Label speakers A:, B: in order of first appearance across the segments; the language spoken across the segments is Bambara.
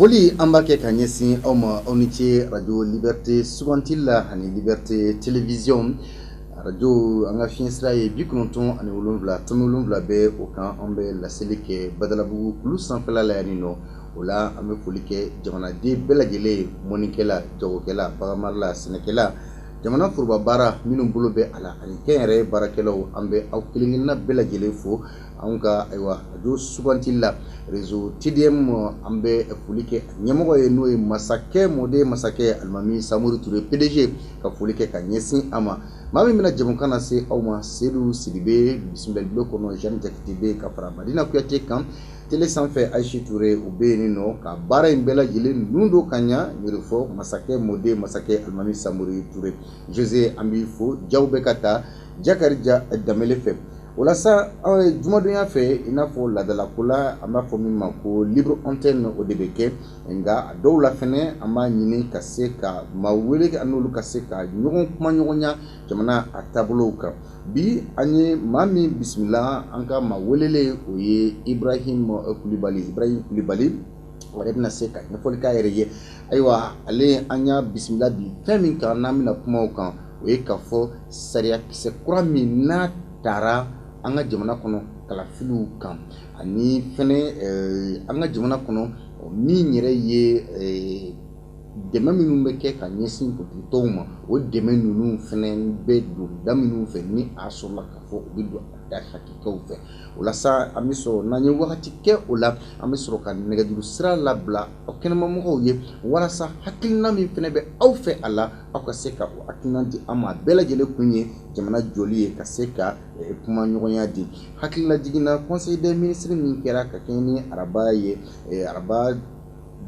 A: Foli an b'a kɛ ka ɲɛsin aw ma aw ni ce radio liberté suganti la ani liberté télévision radio an ka fiɲɛ sira ye 97.7 bɛ o kan an bɛ laseli kɛ Badalabugu kulu sanfɛla la yan nɔ o la an bɛ foli kɛ jamanaden bɛɛ lajɛlen mɔnikɛla jagokɛla baganmarala sɛnɛkɛla jamana foroba baara minnu bolo bɛ a la ani kɛnyɛrɛye baarakɛlaw an bɛ aw kelenkelenna bɛɛ lajɛlen fo anw ka radio suganti la réseau TDM an bɛ foli kɛ ɲɛmɔgɔ ye n'o ye masakɛ mɔden masakɛ Alimami Samori Ture PDG ka foli kɛ ka ɲɛsin a ma maa min bɛna jɛmukan lase aw ma Seydou Sidibe bisimila bulon kɔnɔ Jeanne Jakite ka fara Madina Kuyate kan télé sanfɛ Aïchi Touré o bɛ yen nɔ ka baara in bɛɛ lajɛlen nun don ka ɲa ɲɛrɛ fɔ masakɛ mɔden masakɛ Alimami Samori Ture José an b'i fo jaw bɛ ka taa Jakarija Damele fɛ o la sa jumadonya fɛ i n'a fɔ laadalako la an b'a fɔ min ma ko libre antenne o de bɛ kɛ nka a dɔw la fɛnɛ an b'a ɲini ka se ka maa wele n'olu ka se ka ɲɔgɔn kuma ɲɔgɔnya jamana a taabolow kan bi an ye maa min bisimila an ka maa welelen o ye Ibrahim Kulibali o yɛrɛ bɛna se ka ɲɛfɔli k'a yɛrɛ ye ayiwa ale an y'a bisimila bi fɛn min kan n'an bɛna kuma o kan o ye k'a fɔ sariya kisɛ kura min n'a taara an ka jamana kɔnɔ kalafiliw kan ani fɛnɛ an ka jamana kɔnɔ min yɛrɛ ye dɛmɛ minnu bɛ kɛ ka ɲɛsin politikitɔw ma o dɛmɛ ninnu fɛnɛ bɛ don da minnu fɛ ni a sɔrɔla k'a fɔ u bɛ don a da hakɛw fɛ o la sa an bɛ sɔrɔ n'an ye wagati kɛ o la an bɛ sɔrɔ ka nɛgɛjuru sira labila aw kɛnɛmamɔgɔw ye walasa hakilina min fɛnɛ bɛ aw fɛ a la aw ka se ka o hakilina di an ma bɛɛ lajɛlen kun ye jamana jɔli ye ka se ka kuma ɲɔgɔnya di hakilina jiginna conseil des ministres min kɛra ka kɛɲɛ ni araba ye araba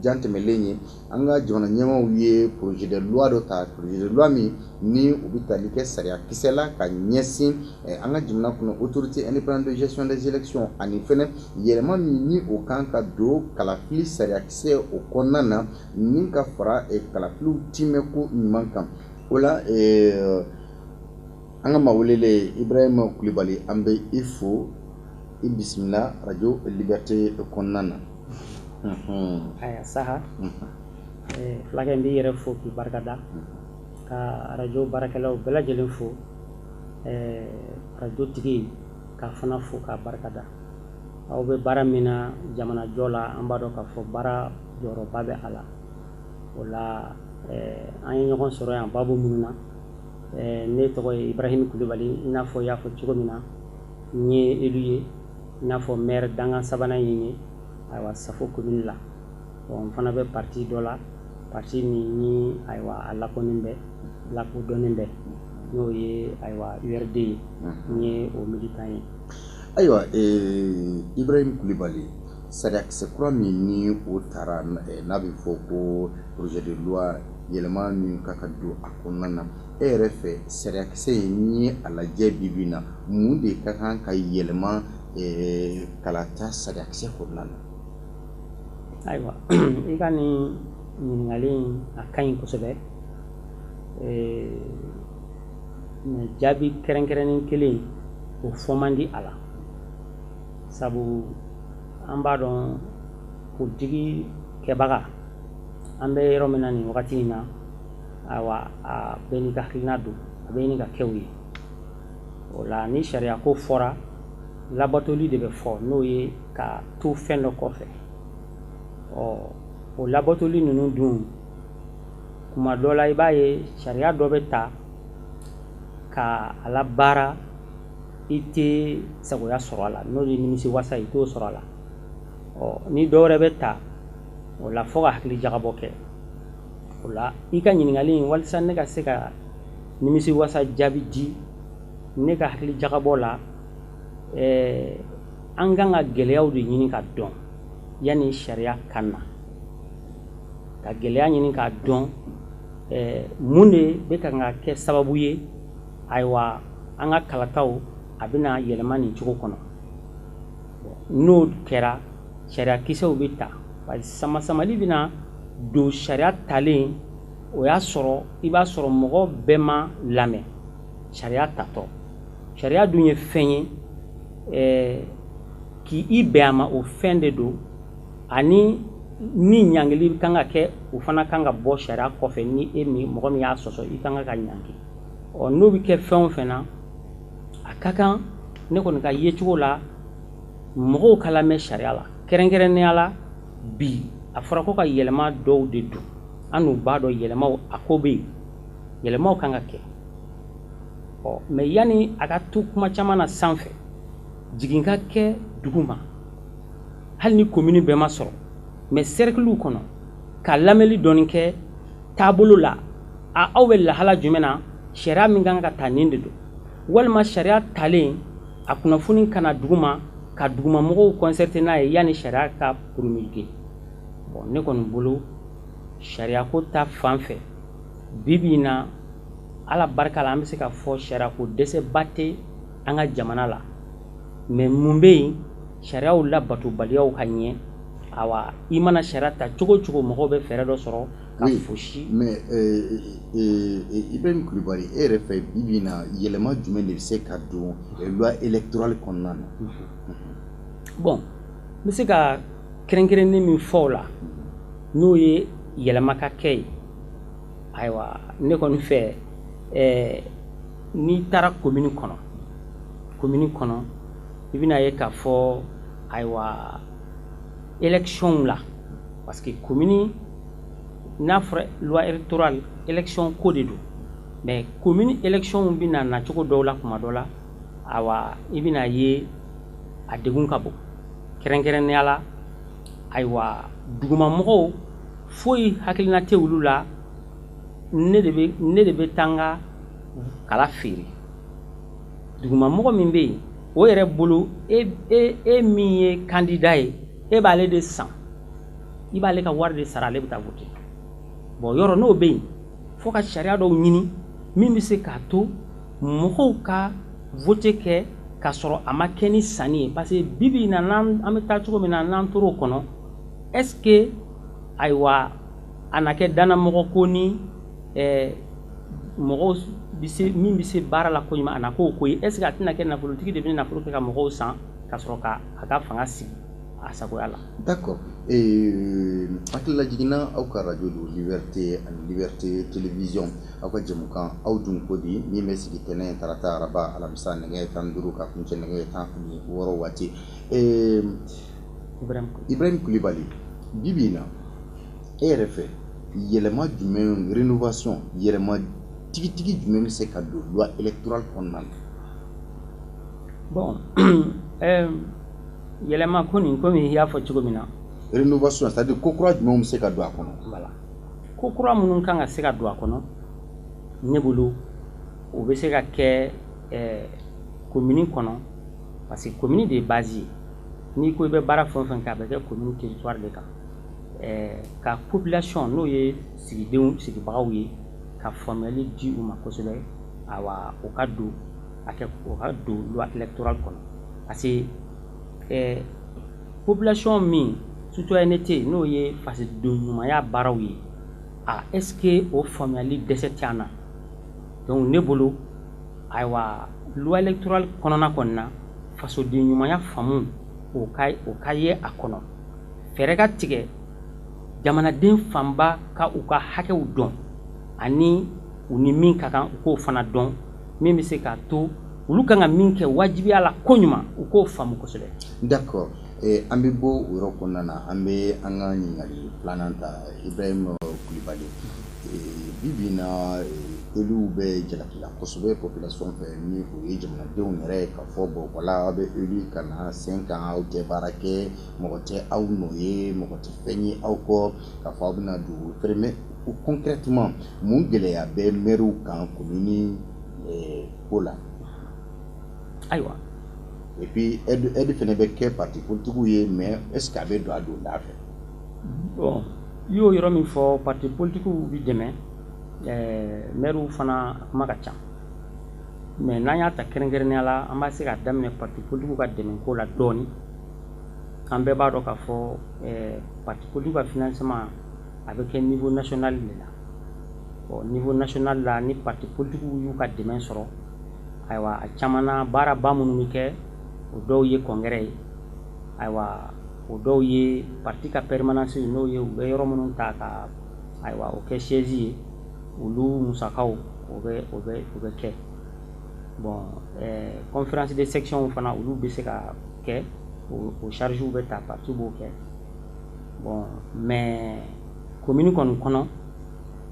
A: jan tɛmɛlen ye an ka jamana ɲɛmaw ye projet de loi dɔ ta projet de loi min ni u bɛ tali kɛ sariya kisɛ la ka ɲɛsin an ka jamana kɔnɔ autorité indépendante de gestion des élections ani fɛnɛ yɛlɛma min ni o kan ka don kalafili sariya kisɛ o kɔnɔna na ni ka fara kalafiliw timɛko ɲuman kan o la an ka maa welelen Ibrahima Kulibali an bɛ i fo i bisimila radio liberté kɔnɔna na.
B: Aya saha fulakɛ n b'i yɛrɛ fo k'i barikada ka radio baarakɛlaw bɛɛ lajɛlen fo radio tigi ka fana fo k'a barikada aw bɛ baara min na jamana jɔ la an b'a dɔn k'a fɔ baara jɔyɔrɔba bɛ a la o la an ye ɲɔgɔn sɔrɔ yan babu minnu na ne tɔgɔ ye Ibrahim Kulibali i n'a fɔ i y'a fɔ cogo min na n ye élu ye i n'a fɔ maire dangan sabanan ye n ye ayiwa Safo commune la bon n fana bɛ parti dɔ la parti min ni ayiwa a lakodɔnnen bɛ n'o ye ayiwa URD ye n ye o militant ye
A: ayiwa Ibrahim Kulibali sariya kisɛ kura min ni o taara n'a bɛ fɔ ko projet de loi yɛlɛma min ka don a kɔnɔna na e yɛrɛ fɛ sariya kisɛ in ni a lajɛ bi bi in na mun de ka kan ka yɛlɛma kalata sariya kisɛ kɔnɔna na.
B: Ayiwa i ka nin ɲininkali a ka ɲi kosɛbɛ mais jaabi kɛrɛnkɛrɛnnen kelen o fɔ man di a la sabu an b'a dɔn politiki kɛbaga an bɛ yɔrɔ min na nin wagati in na ayiwa a bɛɛ n'i ka hakilina don a bɛɛ n'i ka kɛw ye o la ni sariya ko fɔra labatoli de bɛ fɔ n'o ye ka to fɛn dɔ kɔfɛ o labatoli ninnu dun kuma dɔ la i b'a ye sariya dɔ bɛ ta ka a la baara i tɛ sagoya sɔrɔ a la n'o ye nimisiwasa i t'o sɔrɔ a la ni dɔ wɛrɛ bɛ ta o la fo ka hakili jagabɔ kɛ o la i ka ɲininkali in walasa ne ka se ka nimisiwasa jaabi di ne ka hakili jagabɔ la an kan ka gɛlɛyaw de ɲini ka dɔn yanni sariya ka na ka gɛlɛya ɲini k'a dɔn mun de bɛ ka kɛ sababu ye ayiwa an ka kalataw a bɛna yɛlɛma nin cogo kɔnɔ n'o kɛra sariya kisɛw bɛ ta sama-samali bɛna don sariya talen o y'a sɔrɔ i b'a sɔrɔ mɔgɔ bɛɛ ma lamɛn sariya tatɔ sariya dun ye fɛn ye k'i bɛn a ma o fɛn de don ani ni ɲangili kan ka kɛ o fana kan ka bɔ sariya kɔfɛ ni mɔgɔ min y'a sɔsɔ i kan ka ɲangi n'o bɛ kɛ fɛn o fɛn na a ka kan ne kɔni ka yecogo la mɔgɔw ka lamɛn sariya la kɛrɛnkɛrɛnnenya la bi a fɔra ko ka yɛlɛma dɔw de don an n'u b'a dɔn yɛlɛmaw a ko bɛ yen yɛlɛmaw kan ka kɛ mɛ yanni a ka to kuma caman na sanfɛ jigin ka kɛ dugu ma hali ni commune bɛɛ ma sɔrɔ mɛ cerclew kɔnɔ ka lamɛnli dɔɔni kɛ taabolo la aw bɛ lahala jumɛn na sariya min kan ka ta nin de don walima sariya talen a kunnafoni kana dugu ma ka dugumamɔgɔw concerté n'a ye yanni sariya ka promulguer ne kɔni bolo sariya ko ta fan fɛ bibi in na ala barika la an bɛ se ka fɔ sariya ko dɛsɛba tɛ an ka jamana la mɛ mun bɛ yen sariyaw labatobaliyaw ka ɲɛ awa i mana sariya ta cogo cogo mɔgɔw bɛ fɛɛrɛ dɔ sɔrɔ ka fosi
A: mais Ibrahim Kulibali e yɛrɛ fɛ bibi in na yɛlɛma jumɛn de bɛ se ka don loi électorale kɔnɔna na
B: bon n bɛ se ka kɛrɛnkɛrɛnnen min fɔ o la n'o ye yɛlɛma ka kɛ ye ayiwa ne kɔni fɛ n'i taara commune kɔnɔ i bɛna ye k'a fɔ ayiwa élection la parce que commune n'a fɔra loi électorale élection ko de don mais commune élection bɛna na cogo dɔw la kuma dɔ la ayiwa i bɛna ye a degun ka bon kɛrɛnkɛrɛnnenya la ayiwa dugumamɔgɔw foyi hakilina tɛ olu la ne de bɛ taa n ka kala feere dugumamɔgɔ min bɛ yen o yɛrɛ bolo e min ye candidat ye e b'ale de san i b'ale ka wari de sara ale bɛ taa voter bon yɔrɔ n'o bɛ yen fo ka sariya dɔw ɲini min bɛ se k'a to mɔgɔw ka voter kɛ k'a sɔrɔ a ma kɛ ni sanni ye parce que bibi in na an bɛ taa cogo min na n'an tora o kɔnɔ est ce que ayiwa a na kɛ dannamɔgɔ ko ni mɔgɔw min bɛ se baara la ko ɲuman a na k'o ko ye est ce que a tɛna kɛ nafolotigi de bɛ nafolo kɛ ka mɔgɔw san ka sɔrɔ ka a ka fanga sigi a sagoya la.
A: D'accord. Hakilila jiginna aw ka radio do Liberté ani Liberté télévision aw ka jɛmukan aw dun ko di min bɛ sigi tɛnɛ tarata araba alamisa nɛgɛ 15 ka kuncɛ nɛgɛ 16 waati. Ibrahim Kulibali bibi in na e yɛrɛ fɛ yɛlɛma jumɛn rénovation yɛlɛma tigitigi jumɛn bɛ se ka don loi électorale kɔnɔna na.
B: Bon yɛlɛma ko nin komi i y'a fɔ cogo min na
A: rénovation c'est-à-dire ko kura jumɛn bɛ se ka don a kɔnɔ.
B: Voilà ko kura minnu kan ka se ka don a kɔnɔ ne bolo o bɛ se ka kɛ commune kɔnɔ parce que commune de ye base ye n'i ko i bɛ baara fɛn o fɛn kɛ a bɛ kɛ commune territoire de kan ka population n'o ye sigibagaw ye ka faamuyali di u ma kosɛbɛ awa o ka don loi électorale kɔnɔ parce que population min citoyenneté n'o ye fasoden ɲumanya baaraw ye est ce que o faamuyali dɛsɛ tɛ an na donc ne bolo ayiwa loi électorale kɔnɔna na fasoden ɲumanya faamu o ka ye a kɔnɔ fɛɛrɛ ka tigɛ jamanaden fanba ka u ka hakɛw dɔn ani u ni min ka kan u k'o fana dɔn min bɛ se k'a to olu kan ka min kɛ wajibiya la ko ɲuman u k'o faamu kosɛbɛ.
A: D'accord. An bɛ bɔ o yɔrɔ kɔnɔna na an bɛ an ka ɲininkali filanan ta Ibrahim Kulibali bibi in na éluw bɛ jalaki la kosɛbɛ population fɛ ni o ye jamanadenw yɛrɛ ka fɔ bon voilà aw bɛ élu ka na 5 ans aw tɛ baara kɛ mɔgɔ tɛ aw nɔ ye mɔgɔ tɛ fɛn ye aw kɔ k'a fɔ aw bɛna don fɛrɛ mais concrètement mun gɛlɛya bɛ maires kan commune ko la.
B: Ayiwa.
A: Et puis aide fɛnɛ bɛ kɛ parti politique ye mais est ce que a bɛ don a donda fɛ.
B: Bon i y'o yɔrɔ min fɔ parti politique bɛ dɛmɛ maires fana kuma ka ca mais n'an y'a ta kɛrɛnkɛrɛnnenya la an b'a se ka daminɛ parti politique ka dɛmɛko la dɔɔni an bɛɛ b'a dɔn k'a fɔ parti politique ka financement a bɛ kɛ niveau national de la bon niveau national la ni parti politique y'u ka dɛmɛ sɔrɔ ayiwa a caman na baaraba minnu bɛ kɛ o dɔw ye congrès ye ayiwa o dɔw ye parti ka permanence n'o ye u bɛ yɔrɔ minnu ta ka ayiwa o kɛ siège ye olu musakaw o bɛ kɛ bon conférence de section fana olu bɛ se ka kɛ o charge bɛ ta parti b'o kɛ bon mais commune kɔni kɔnɔ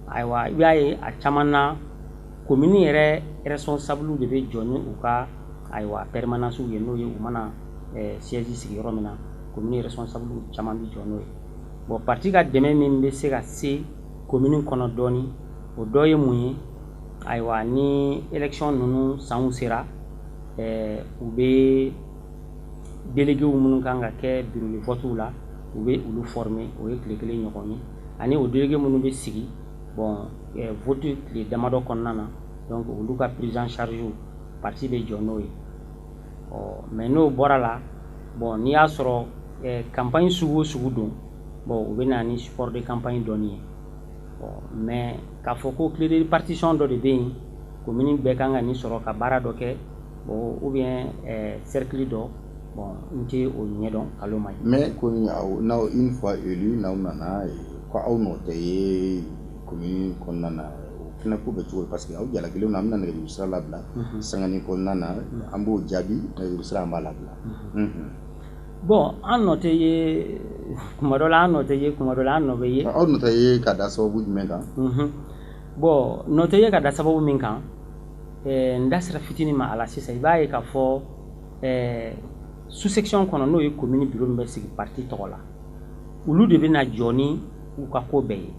B: ayiwa i b'a ye a caman na commune yɛrɛ responsable de bɛ jɔ ni u ka ayiwa permanence ye n'o ye u mana siège sigi yɔrɔ min na commune responsable caman bɛ jɔ n'o ye bon parti ka dɛmɛ min bɛ se ka se commune kɔnɔ dɔɔni o dɔ ye mun ye ayiwa ni élection ninnu sanw sera u bɛ délégués minnu kan ka kɛ bureau de vote la u bɛ olu former o ye tile kelen ɲɔgɔn ye ani o délégués minnu bɛ sigi bon vote tile damadɔ kɔnɔna na donc olu ka prise en charge parti bɛ jɔ n'o ye mais n'o bɔra la bon n'i y'a sɔrɔ campagne sugu o sugu don bon u bɛ na ni support de campagne dɔɔni ye mais k'a fɔ ko clé de répartition dɔ de bɛ yen commune bɛɛ kan ka nin sɔrɔ ka baara dɔ kɛ bon ou bien cercle dɔ bon n tɛ o ɲɛdɔn kalo ma ye.
A: mais ko n'aw une fois élu n'aw nana ko aw nɔ tɛ ye commune kɔnɔna na o fana ko bɛ cogo parce que aw jalakilenw na an bɛna nɛgɛjuru sira labila sangani kɔnɔna na an b'o jaabi nɛgɛjuru sira an b'a labila.
B: bon an nɔ tɛ ye kuma dɔ la an nɔ tɛ ye kuma dɔ la an nɔ bɛ ye.
A: aw nɔ tɛ ye ka da sababu jumɛn kan.
B: bon nɔ tɛ ye ka da sababu min kan n da sera fitinin ma a la sisan i b'a ye k'a fɔ sous section kɔnɔ n'o ye commune bureau min bɛ sigi parti tɔgɔ la olu de bɛ na jɔ ni u ka ko bɛɛ ye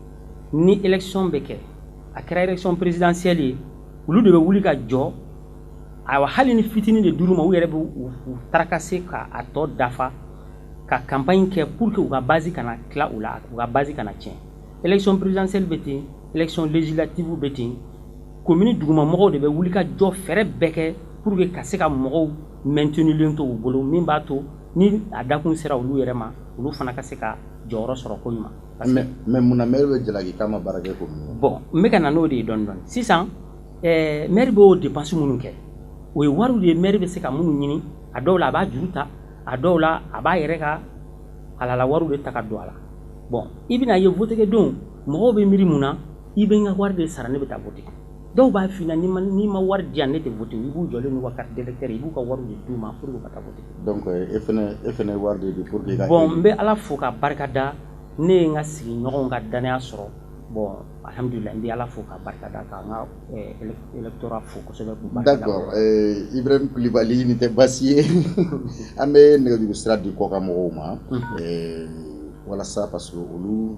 B: ni élection bɛ kɛ a kɛra élection présidentielle ye olu de bɛ wuli ka jɔ ayiwa hali ni fitinin de dir'u ma u yɛrɛ bɛ u tarakase k'a tɔ dafa ka campagne kɛ pour que u ka base kana tila u la u ka base kana tiɲɛ élection présidentielle bɛ ten élection législative bɛ ten commune dugumamɔgɔw de bɛ wuli ka jɔ fɛrɛ bɛɛ kɛ pour que ka se ka mɔgɔw maintenulen to u bolo min b'a to ni a dakun sera olu yɛrɛ ma olu fana ka se ka jɔyɔrɔ sɔrɔ ko ɲuman.
A: mais munna maire bɛ jalaki k'a ma baara kɛ commune.
B: bon n bɛ ka na n'o de ye dɔɔni dɔɔni sisan maire b'o dépense minnu kɛ o ye wariw de ye maire bɛ se ka minnu ɲini a dɔw la a b'a juru ta a dɔw la a b'a yɛrɛ ka halala wariw de ta ka don a la bon i bɛna ye vote kɛ don mɔgɔw bɛ miiri mun na i bɛ n ka wari de sara ne bɛ taa vote dɔw b'a f'i ɲɛna n'i ma wari di yan ne tɛ vote i b'u jɔlen n'u ka carte d'électeur i b'u ka wariw de d'u ma pour que u ka taa vote.
A: donc e fana wari de di pour que ka.
B: bon n bɛ ala fo ka barika da ne ye n ka sigiɲɔgɔnw ka danaya sɔrɔ bon alhamdulilah n bɛ ala fo ka barika da ka n ka électorat fo kosɛbɛ k'u barika da.
A: d'accord Ibrahim Kulibali nin tɛ baasi ye an bɛ nɛgɛjuru sira di kɔkan mɔgɔw ma walasa parce que olu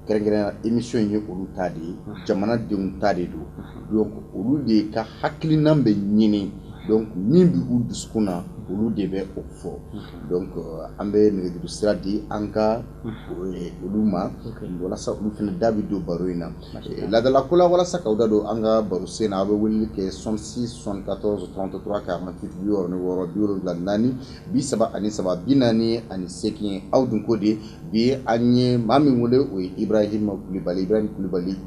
A: kɛrɛnkɛrɛnnenya émission ye olu ta de ye jamanadenw ta de don donc olu de ka hakilina bɛ ɲini donc min bɛ u dusukun na olu de bɛ o fɔ donc an bɛ nɛgɛjuru sira di an ka olu ma walasa olu fana da bɛ don baro in na laadala ko la walasa k'aw da don an ka baro sen na aw bɛ weleli kɛ 66 74 33 48 64 74 33 48 aw dun ko de bi an ye maa min wele o ye Ibrahim Kulibali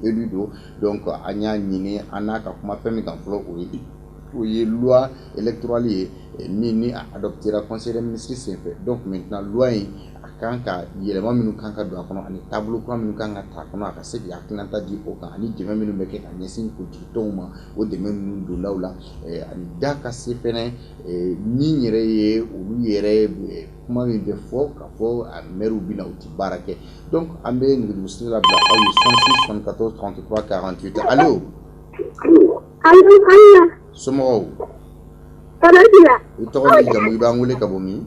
A: élu don donc an y'a ɲini an n'a ka kuma fɛn min kan fɔlɔ o ye loi électorale ye min ni a adoptera conseil des ministres senfɛ donc maintenant loi in a kan ka yɛlɛma minnu kan ka don a kɔnɔ ani taabolo kura minnu kan ka ta a kɔnɔ a ka se k'i hakilinata di o kan ani dɛmɛ minnu bɛ kɛ ka ɲɛsin politikitɔnw ma o dɛmɛ minnu donlaw la ani da ka se fɛnɛ min yɛrɛ ye olu yɛrɛ kuma min bɛ fɔ k'a fɔ a maire bɛna u ti baara kɛ donc an bɛ nɛgɛjuru sira labila aw ye 66 74 33 48 allo. somɔgɔw i tɔgɔ ni jamu i b'an wele ka bɔ min.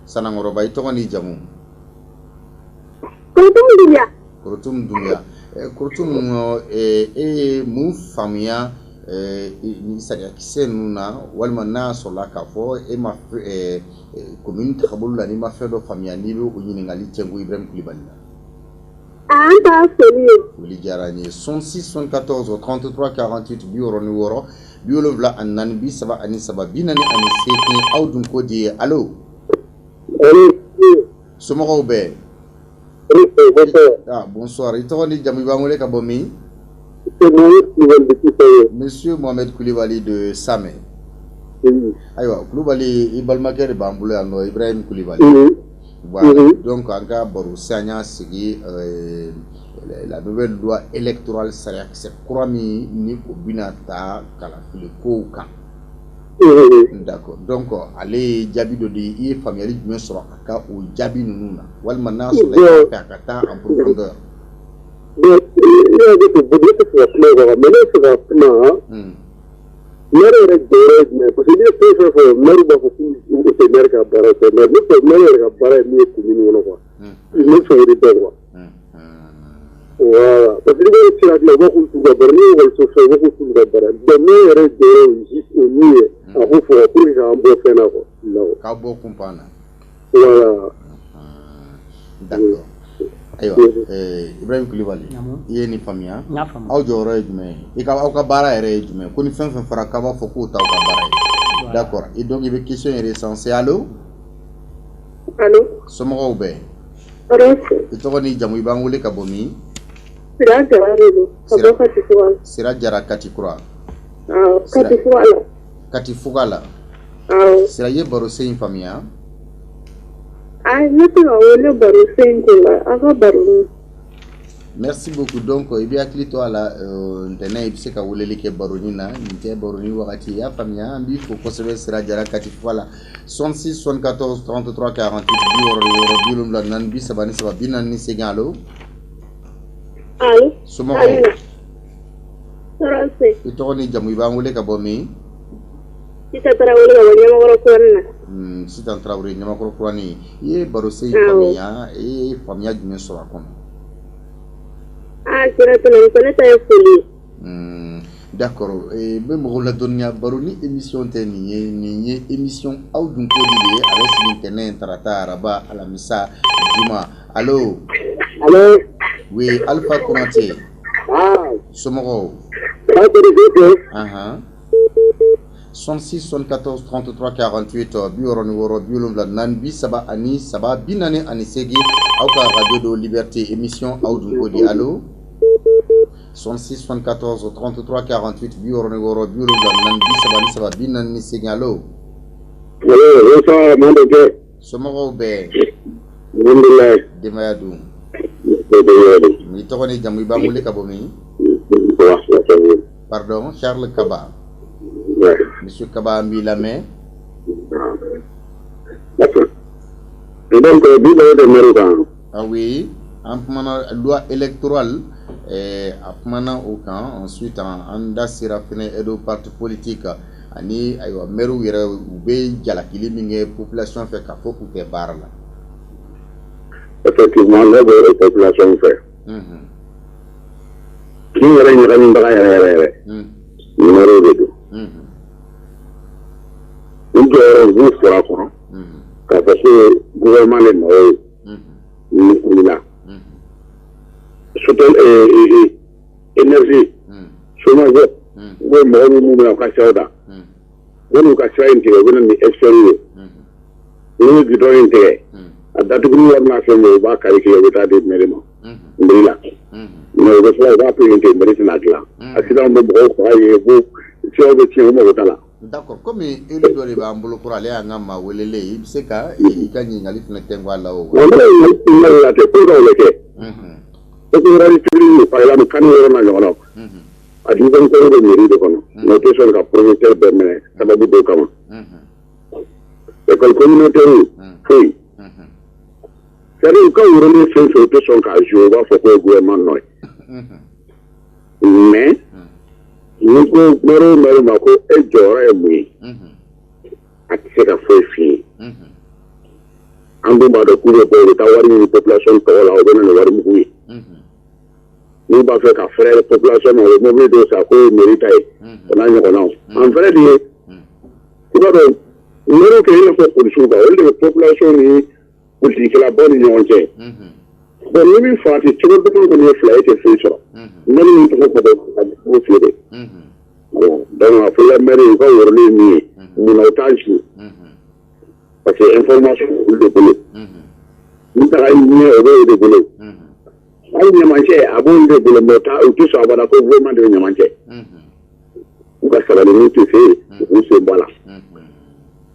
A: Sanangɔrɔba i tɔgɔ ni jamu. Korotum Dunbiya Korotum e ye mun faamuya ni sariyakisɛ ninnu na walima n'a sɔrɔla k'a fɔ e ma commune tagabolo la n'i ma fɛn dɔ faamuya n'i bɛ o ɲininkali cɛnko Ibrahim Kulibali la.
C: An t'a foli ye.
A: Foli diyara n ye 66 74 33 48 64 74 43 aw dun ko di ye allo. somɔgɔw bɛɛ. bonsoir i tɔgɔ ni jamu i b'an wele ka bɔ min. Monsieur Mohamed Kulibali de Samɛ. ayiwa Kulibali i balimakɛ de b'an bolo yan nɔ Ibrahim Kulibali voilà donc an ka baro sisan an y'a sigi la nouvelle loi électorale sariyakisɛ kura min ni o bɛna ta kalafili kow kan d'accord donc ale ye jaabi dɔ di i ye faamuyali jumɛn sɔrɔ a ka o jaabi ninnu na walima n'a sɔrɔ i y'a fɛ a ka taa en profondeur
D: Mary yɛrɛ jɔyɔrɔ ye jumɛn parce que n'i ye fɛn fɛn fɔ Mary b'a fɔ k'u tɛ Mary ka baara kɛ mais ne fɛ Mary yɛrɛ ka baara ye min ye commune kɔnɔ quoi ne fɛ o de bɛ quoi voilà parce que ni bɛ sira dilan u b'a k'u t'u ka baara ni ye école so fɛ u b'a k'u t'u ka baara donc Mary yɛrɛ jɔyɔrɔ ye juste o min ye a ko fɔ pour que k'an bɔ fɛn na quoi
A: k'a bɔ kunpan na
D: voilà
A: d'accord ayiwa Ibrahim Kulibali i ye nin faamuya aw jɔyɔrɔ ye jumɛn ye aw ka baara yɛrɛ ye jumɛn ko ni fɛn fɛn fɔra k'a b'a fɔ k'o t'aw ka baara ye d'accord et donc i bɛ question yɛrɛ sensé allo somɔgɔw bɛ i tɔgɔ ni jamu i b'an wele ka bɔ min Sira Jara Katikura Katifuga la Sira ye baro se in faamuya merci beaucoup donc i bɛ hakili to a la ntɛnɛn i bɛ se ka weleli kɛ baroni na nin tɛ baroni wagati i y'a faamuya an b'i fo kosɛbɛ Sira Jara Katifuga la 66 74 33 48 64 43 allo somɔgɔw i tɔgɔ ni jamu i b'an wele ka bɔ min Sitan Traoré Ɲamakɔrɔ Kurani i ye baro se in faamuya i ye faamuya jumɛn sɔrɔ a kɔnɔ d'accord n bɛ mɔgɔw ladɔnniya baro ni émission tɛ nin ye émission aw dun ko de ye a bɛ sigi ntɛnɛn tarata araba alamisa juma allo oui Alpha Konate somɔgɔw 66 74 33 48 63 aw ka radio do Liberté émission aw dun ko di allo 66 74 33 48 allo somɔgɔw bɛɛ denbaya dun i tɔgɔ ni jamu i b'an wele ka bɔ min pardon Charles Kaba Monsieur Kaba an b'i lamɛn ah oui an kumana loi électorale a kumana o kan ensuite an da sera fɛnɛ aide aux partis politiques ani ayiwa maires yɛrɛ u bɛ jalakili min kɛ population fɛ k'a fɔ k'u tɛ baara la
D: effectivement ne bɛ population fɛ kin yɛrɛ ɲagamibaga yɛrɛ numéro de don u jɔyɔrɔ u b'u fɔra kɔnɔ k'a fɔ ko gouvernement de nɔ ye ni wulila surtout énergie chômage u bɛ mɔgɔ minnu bɛna u ka siraw da n'u ka sira in tigɛ u bɛna ni experts ye n'u ye gudɔrɔn in tigɛ a datuguli wari n'a fɛn bɛɛ u b'a kari kɛ u bɛ taa di mairie ma mairie la mais u bɛ fɔlɔ u b'a présenté mairie tɛna dilan accident bɛ mɔgɔw faga yen fo siraw bɛ tiɲɛ u mago t'a la.
A: D'accord, comme il doit aller à Mbolo ale à Ngama Welele, il sait qu'il gagne une galite de Tengwa là-haut.
D: On a la tête pour le quai. Parce que la par exemple, quand on est dans le à 10 ans de mairie de Kono, notre chose la promoteur permet, ça va beaucoup comment. L'école communautaire, oui. C'est-à-dire, quand on remet ce sur tout son cas, je vais faire que le gouvernement non. Mais, nous ko mero ma ko e jora e mu a ti se ka fo fi an do ba do ku ko ta wari ni population to la o bena wari mu wi ni ba fe ka frère population o mo be do sa ko merita e na nyo kono en vrai di ko do mero ke ile ko pour suba o le population ni politique la bonne nyon che bon ni mi fa ti to do ko ni flight e fi so ni ni to ko do ko fi de donc a fɔla mairie ka wɔrɔlen min ye munna o t'a su parce que information olu de bolo n taga ɲɛ o b'o de bolo hali ɲamacɛ a b'olu de bolo mais u tɛ sɔn abada ko gouvernement de bɛ ɲamacɛ u ka sabali n'u tɛ se yen u k'u sen bɔ a la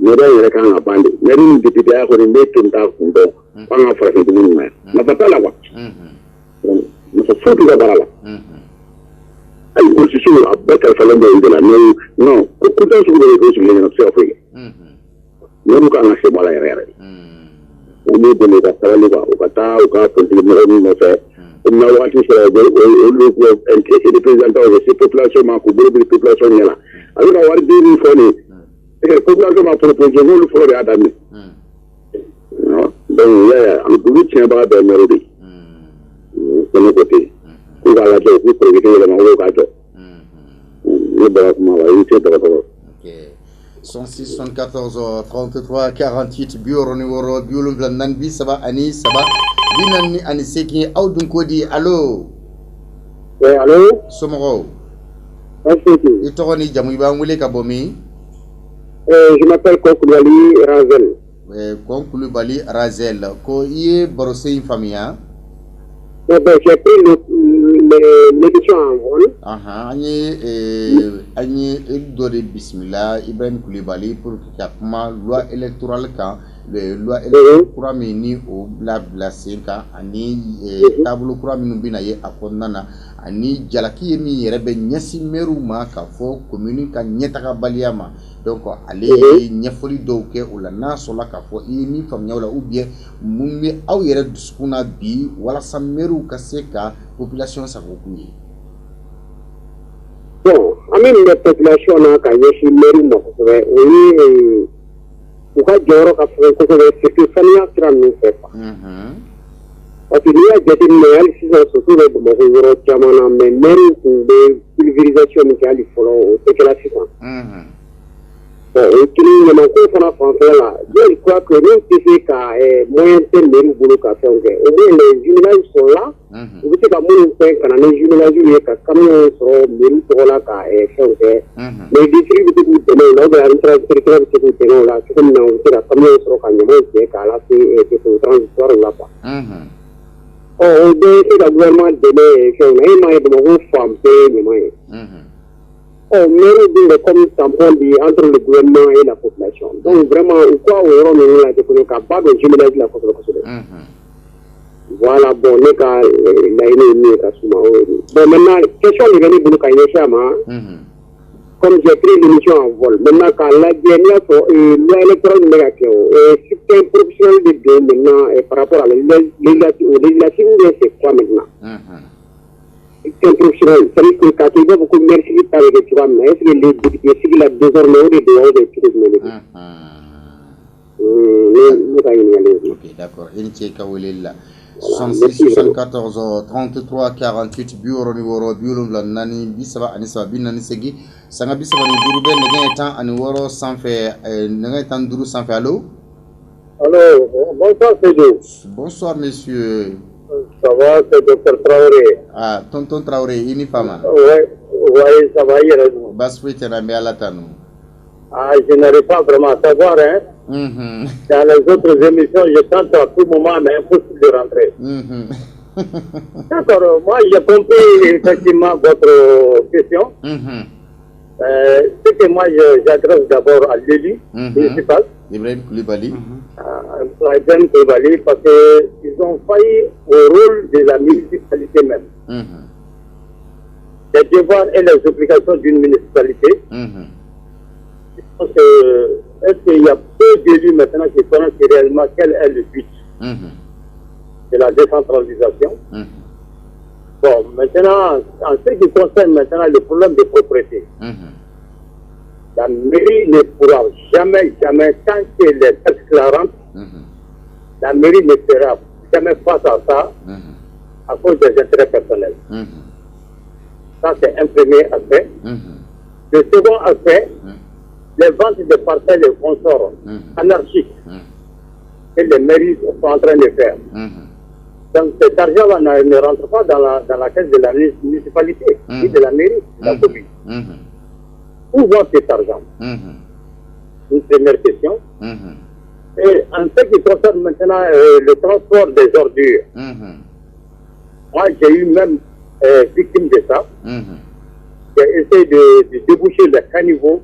D: mairie kan ka ban de mairie ni député ya ko ne tun ta kun dɔn an ka farafin dugu ma nafa t'a la quoi nafa foyi t'u ka baara la ayi constitution a bɛɛ kalifalen bɛ de la mais non ko kuntan sugu dɔ bɛ k'o sigilen ɲɛna tɛ se ka foyi kɛ n'olu kan ka se bɔ a la yɛrɛ yɛrɛ u b'u dɛmɛ ka sabali quoi u ka taa u ka politique mɔgɔw min nɔfɛ na waati sera olu représentant de ces populations ma k'u bolo biri population ɲɛ la a bɛ ka wari di min fɔ nin ye population ma proposé n'olu fɔlɔ de y'a daminɛ donc an dugu tiɲɛbaga bɛɛ mɛro de ko ne ko ten k'u k'a lajɛ k'u président yɛlɛma o k'a jɔ ne bɔra kuma la i ni ce dɔgɔtɔrɔ
A: 106 74 33 48 biwɔɔrɔ ni wɔɔrɔ 74 ani saba 40 ani 8 aw dun ko di allo
D: allo
A: somɔgɔw i tɔgɔ ni jamu i b'an wele ka bɔ min
D: je m'appelle Konkulubali Razel
A: Konkulubali Razel ko i ye barosen in faamuya
D: j'ai pris l'édition en vol
A: an ye dɔ de bisimila Ibrahim Kulibali pour ka kuma loi électorale kan loi électorale kura min ni o bila sen kan ani taabolo kura minnu bɛna ye a kɔnɔna na ani jalaki ye min yɛrɛ bɛ ɲɛsin maires ma k'a fɔ commune ka ɲɛtagabaliya ma donc ale ye ɲɛfɔli dɔw kɛ o la n'a sɔrɔla k'a fɔ i ye min faamuya o la ou bien mun bɛ aw yɛrɛ dusukun na bi walasa maires ka se ka population sago k'u ye.
D: Bon, an bɛ nin bɛ population na ka ɲɛsin maires ma kosɛbɛ o ye u ka jɔyɔrɔ ka fɛgɛn kosɛbɛ surtout saniya sira ninnu fɛ quoi. Parce que n'i y'a jateminɛ hali sisan soso bɛ Bamakɔ yɔrɔ caman na mais maires tun bɛ pulvérisation min kɛ hali fɔlɔ o tɛ kɛla sisan. Bon, o kelen ɲamako fana fanfɛla la je crois que n'u tɛ se ka moyen tɛ maires bolo ka fɛnw kɛ au moins les jumelage sont là u bɛ se ka minnu fɛn ka na ni jumelage ye ka camion sɔrɔ maires tɔgɔ la ka fɛnw kɛ mais district bɛ se k'u dɛmɛ o la ou bien administration territoriale bɛ se k'u dɛmɛ o la cogo min na u bɛ se ka camion sɔrɔ ka ɲamanw cɛ k'a lase dépôt transitoire la quoi. O bɛɛ se ka gouvernement dɛmɛ fɛnw na e m'a ye Bamakɔ fan bɛɛ ye ɲaman ye. Maires dun comme tampon entre le gouvernement et la population. Donc vraiment, quoi au rond de la découverte, pas de jumelage la population. Voilà, bon, ne ka laïné ka souma. Bon, maintenant, question de venir pour le comme j'ai pris l'émission en vol, maintenant, quand la dernière fois, l'électoral négatif, c'est un professionnel de deux maintenant par rapport à la législative, c'est quoi maintenant? C'est un professionnel, c'est-à-dire que quand il y a beaucoup de merci avec les tueurs, est-ce que les députés civiles désormais des droits de tout le monde?
A: Ok, d'accord. Il y a 66 74 33 48 biwɔɔrɔ ni wɔɔrɔ 74 37 40 sanga 30 ni duuru bɛ nɛgɛ tan ani wɔɔrɔ sanfɛ nɛgɛ tan duuru sanfɛ allo.
D: Allô, bonsoir Seydou.
A: Bonsoir monsieur.
D: Ça va, c'est Dr Traoré.
A: Ah, tonton Traoré, i ni fama.
D: Ouais, ça va, yɛrɛ dun.
A: Baasi foyi tɛ n na, n bɛ Ala tanu.
D: Ah, je n'arrive pas vraiment à savoir, hein. Dans les autres émissions, je tente à tout moment, mais impossible de rentrer. D'accord, moi j'ai compris effectivement votre question. C'est que moi j'adresse d'abord à l'élu municipal.
A: Ibrahim Kulibali.
D: Ibrahim Kulibali, parce qu'ils ont failli au rôle de la municipalité même. Les devoirs et les obligations d'une municipalité. Est-ce qu'il y a peu d'élus maintenant qui connaissent réellement quel est le but de la décentralisation? Bon, maintenant, en ce qui concerne maintenant le problème de propriété, la mairie ne pourra jamais, tant qu'elle est déclarante, la mairie ne sera jamais face à ça à cause des intérêts personnels. Ça, c'est un premier aspect. Le second aspect, les ventes de parcelles et consorts anarchiques que les mairies sont en train de faire. Donc cet argent ne rentre pas dans la caisse de la municipalité, ni de la mairie, de la commune. Où va cet argent? Une première question. Et en ce qui concerne maintenant le transport des ordures, moi j'ai eu même victime de ça. J'ai essayé de déboucher les caniveaux.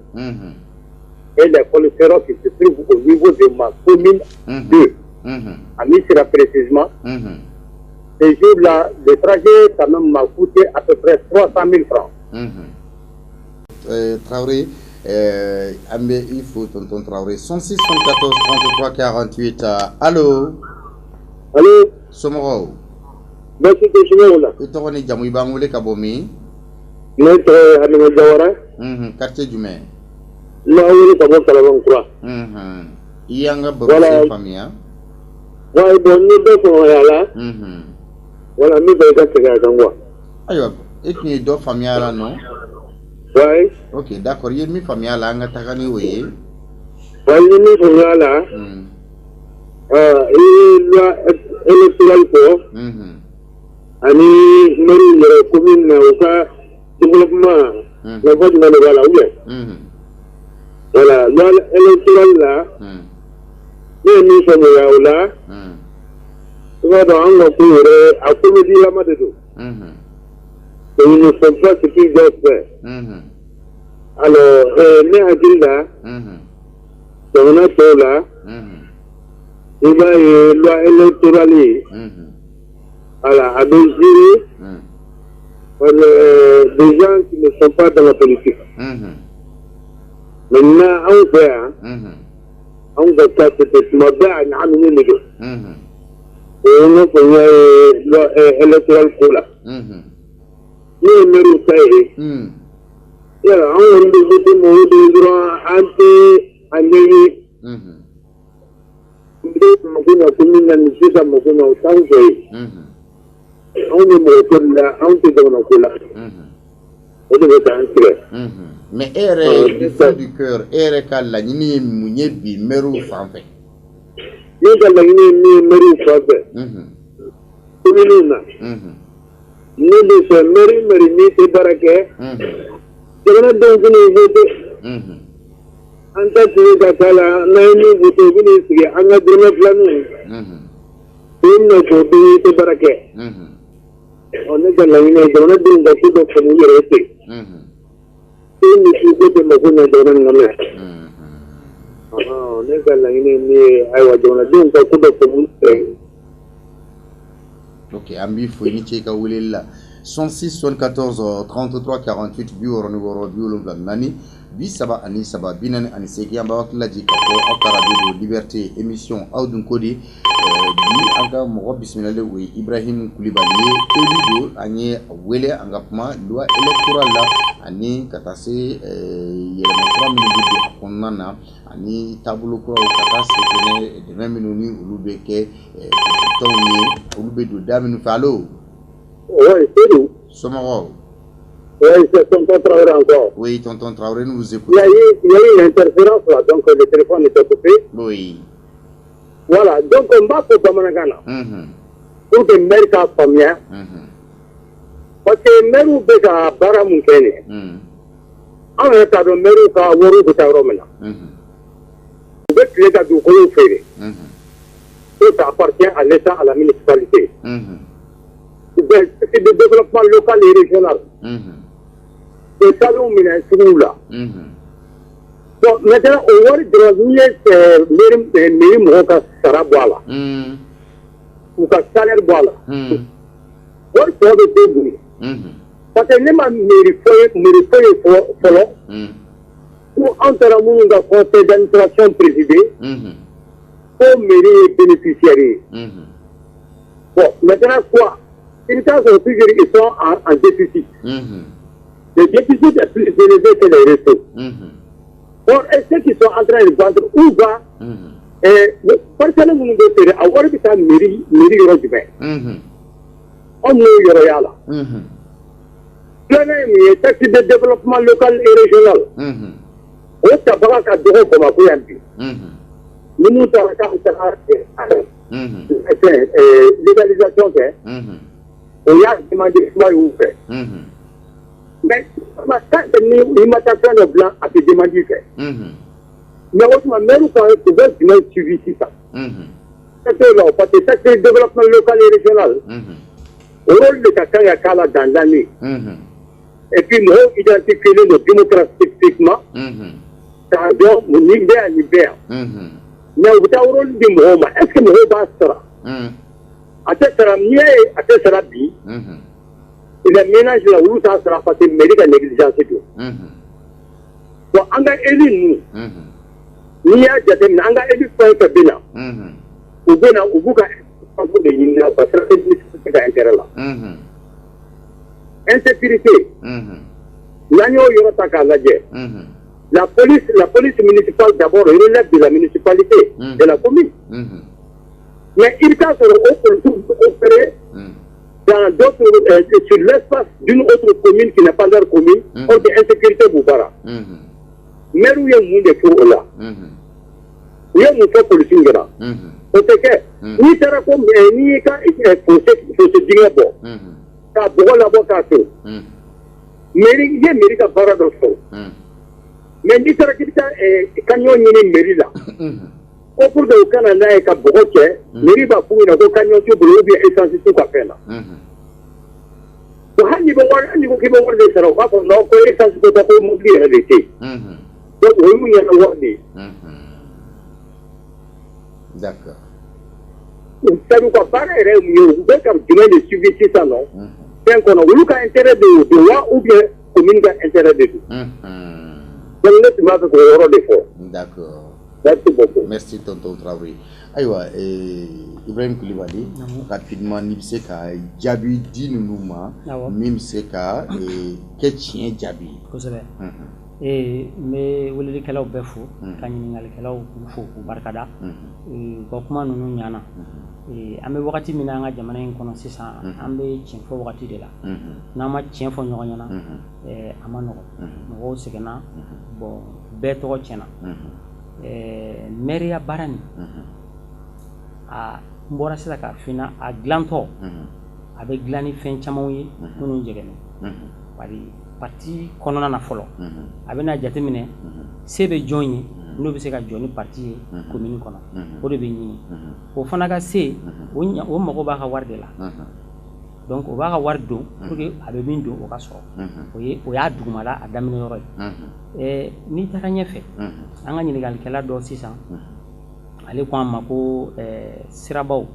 D: et les cholestérol qui se trouvent au niveau de ma commune 2. À Misra précisément. Ces jours-là, le trajet quand même m'a coûté à peu près 300 000 francs.
A: Traoré, il faut tonton Traoré. 106 74 33 48. Allô?
D: Allô?
A: Somoro.
D: Merci de chemin là.
A: Et toi, on est Jamou Bangoulé Kabomi.
D: Maître Hamid Jawara.
A: Quartier du maire.
D: Là, on est d'abord à la banque 3.
A: Il y a un bon famille.
D: Ouais, bon, nous deux sommes là. Voilà, nous deux sommes là.
A: Ayo, et puis deux familles là, non?
D: Ouais.
A: Ok, d'accord. Il y a une famille là, on a tagani ouye.
D: Ouais, il y a une famille là. Il y a électoral pour. Ani mari la commune au développement. La voie de la ouye. Voilà, l'électoral là. Il y a une famille là. Il y a un cours à comédie la madou. Ils ne font pas ce qu'ils doivent faire. Alors, mais à Gilda, on a fait là, il va y loi électorale, à des jurés, des gens qui ne sont pas dans la politique. Maintenant, on fait, on va faire peut-être moderne, on a mis on a fait loi électorale pour là. Ni meru sai ya an wanda zai mu da zuwa anti annabi magana kullun nan shi da magana san sai an ne mu kulla an ti da wannan kula wanda ba ta an
A: mais ere du fond du cœur ere kala ni munye bi meru fanfe
D: ni kala ni meru fanfe kullun ni de se meri ni te barake jagana don ni vote anta ti da kala na ni vote ni sigi anga drone planu no ko te barake on ne gala ni jagana don da ti do ko ni rete ni ti vote mo ko na drone ngame ne gala ni ai wa jagana don ko do ko ni
A: ok, Ambi Fouini Tcheka Oulela 106 74 33 48 Bureau numéro Bureau Nani Bisaba Ani Saba Binan Ani Seki Amba Wakila Jika Radio de Liberté émission Audun Kodi Bi Anga Moro Bismillah oui Ibrahim Koulibaly Elido Anye Wele Angapma loi électorale la Ani Katase Yelema 3 minutes de Konana Ani Tabulu Kura Katase Kene de 20 minutes Ulubeke Oulube de Damien Fallo.
D: Oui, c'est nous.
A: Somoro.
D: Oui, c'est tonton Traoré encore.
A: Oui, tonton Traoré, nous vous écoutons.
D: Il y a eu une interférence là, donc le téléphone était coupé.
A: Oui.
D: Voilà, donc on va pour Bamanagana. Pour que le maire soit famille. Parce que le maire ou Beka Baramoukene. En état de maire ou Kawaru Betaromena. Vous êtes l'état du Kolo Féré. Ça appartient à l'État, à la municipalité. C'est le développement local et régional. C'est ça où là. Donc maintenant, on va dire que Sarabwala. Ou que salaire Boala. On va dire parce que les mérifeuilles follow. Ou entre un conseil d'administration présidé. Pour mairie bénéficiaires. Bon, maintenant quoi? Une cas où ils sont en déficit. Le déficit est plus élevé que les ressources. Or, est-ce qu'ils sont en train de vendre où va? Et personne ne veut faire avoir une mairie européenne. On est royal. Le taxe de développement local et régional. On est capable de faire comme un nous avons légalisation, on y a demandé ce qu'on fait. Mais l'imitation de blanc a été demandé. Mais autrement, même quand on veut suivi ça. C'est là, parce que c'est le développement local et régional. Au rôle de quelqu'un qui a dans l'année. Et puis, nous identifions nos démocratiquement. k'a dɔn nin bɛ yan nin bɛ yan mais u bɛ taa rôle di mɔgɔw ma est ce que mɔgɔw b'a sara a tɛ sara n'i y'a ye a tɛ sara bi les ménages la olu t'a sara parce que mairie ka négligence don bon an ka élu ninnu n'i y'a jateminɛ an ka élu fɛn fɛn bɛ na u bɛ na u b'u ka de ɲini na parce que tɛ ka intérêt la insécurité n'an y'o yɔrɔ ta k'a lajɛ la police municipale d'abord relève de la municipalité de la commune mais il t'a sɔrɔ o policiers opéré dans d'autres sur l'espace d'une autre commune qui n'est pas leur commune or que insécurité b'u bara maire ye mun de kɛ o la u ye mun fɔ policiers ɲɛna o tɛ kɛ n'i taara ko n'i y'i ka fossé dingɛ bɔ k'a bɔgɔ labɔ k'a to mairie i ye mairie ka baara dɔ fɔ mais n'i taara k'i bɛ taa camion ɲini mairie la ko pour que u kana n'a ye ka bɔgɔ cɛ mairie b'a f'u ɲɛna ko camion t'u bolo ou bien essence t'u ka fɛn na hali n'i bɛ wari hali n'i ko k'i bɛ wari de sara u b'a fɔ non ko essence ko tɛ ko mobili yɛrɛ de tɛ yen donc o y'u ɲɛna wari de ye.
A: D'accord.
D: C'est du coup baara yɛrɛ ye mun ye u bɛ ka jumɛn de suivi sisan nɔ fɛn kɔnɔ olu ka intérêt de don wa ou bien commune ka intérêt de don. Donc ne tun b'a fɛ k'o yɔrɔ de fɔ.
A: D'accord.
D: Merci beaucoup.
A: Merci tonton Traoré. Ayiwa Ibrahim Coulibaly rapidement n'i bɛ se ka jaabi di ninnu ma min bɛ se ka kɛ tiɲɛ jaabi.
B: Kosɛbɛ. N bɛ welelikɛlaw bɛɛ fo ka ɲininkalikɛlaw fo k'u barikada u ka kuma ninnu ɲana an bɛ wagati min na an ka jamana in kɔnɔ sisan an bɛ tiɲɛ fɔ wagati de la n'an ma tiɲɛ fɔ ɲɔgɔn ɲɛna a ma nɔgɔn mɔgɔw sɛgɛnna bon bɛɛ tɔgɔ tiɲɛna mairia baara nin n bɔra sisan k'a f'i ɲɛna a dilantɔ a bɛ dilan ni fɛn camanw ye minnu jɛgɛnnen bari parti kɔnɔna na fɔlɔ a bɛ na jateminɛ se bɛ jɔn ye n'o bɛ se ka jɔ ni parti ye commune kɔnɔ o de bɛ ɲini o fana ka se o mago b'a ka wari de la donc o b'a ka wari don pour que a bɛ min don o ka sɔrɔ o y'a dugumala a daminɛ yɔrɔ ye n'i taara ɲɛfɛ an ka ɲininkalikɛla dɔ sisan ale ko an ma ko sirabaw